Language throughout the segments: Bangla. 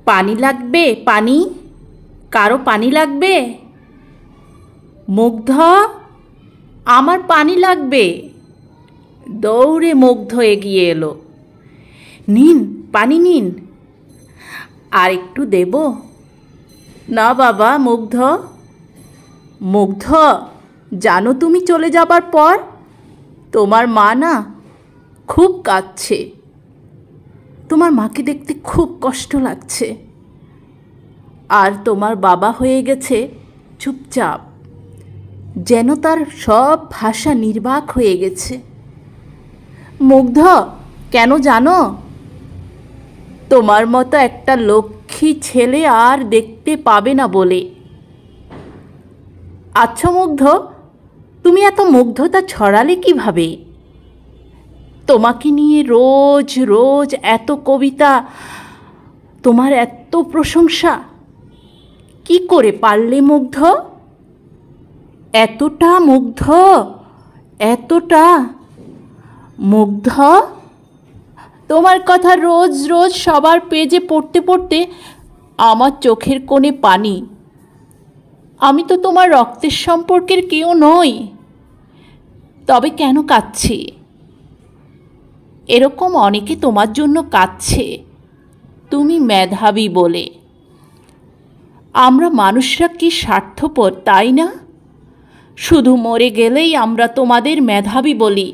পানি লাগবে? পানি? কারো পানি লাগবে? মুগ্ধ, আমার পানি লাগবে। দৌড়ে মুগ্ধ এগিয়ে এলো। নিন, পানি নিন। আর একটু দেব? না বাবা। মুগ্ধ, মুগ্ধ, জানো তুমি চলে যাবার পর তোমার মা না খুব কাঁদছে। তোমার মাকে দেখতে খুব কষ্ট লাগছে। আর তোমার বাবা হয়ে গেছে চুপচাপ, যেন তার সব ভাষা নির্বাক হয়ে গেছে। মুগ্ধ, কেন জানো? তোমার মতো একটা লক্ষ্মী ছেলে আর দেখতে পাবে না বলে। আচ্ছা মুগ্ধ, তুমি এত মুগ্ধতা ছড়ালে কিভাবে? তোমাকে নিয়ে রোজ রোজ এত কবিতা, তোমার এত প্রশংসা, কি করে পারলে মুগ্ধ? এতটা মুগ্ধ, এতটা মুগ্ধ। তোমার কথা রোজ রোজ সবার পেজে পড়তে পড়তে আমার চোখের কোণে পানি। আমি তো তোমার রক্তের সম্পর্কের কেউ নই, তবে কেন কাঁদছি? এরকম অনেকে তোমার জন্য কাঁদছে, তুমি মেধাবী বলে। আমরা মানুষরা কি স্বার্থপর, তাই না? শুধু মরে গেলেই আমরা তোমাদের মেধাবী বলি।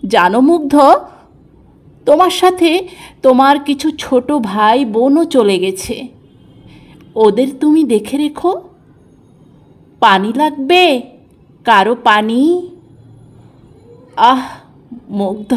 জানো মুগ্ধ, তোমার সাথে তোমার কিছু ছোট ভাই বোনও চলে গেছে। ওদের তুমি দেখে রেখো। পানি লাগবে? কারো পানি? আহ মুগ্ধ,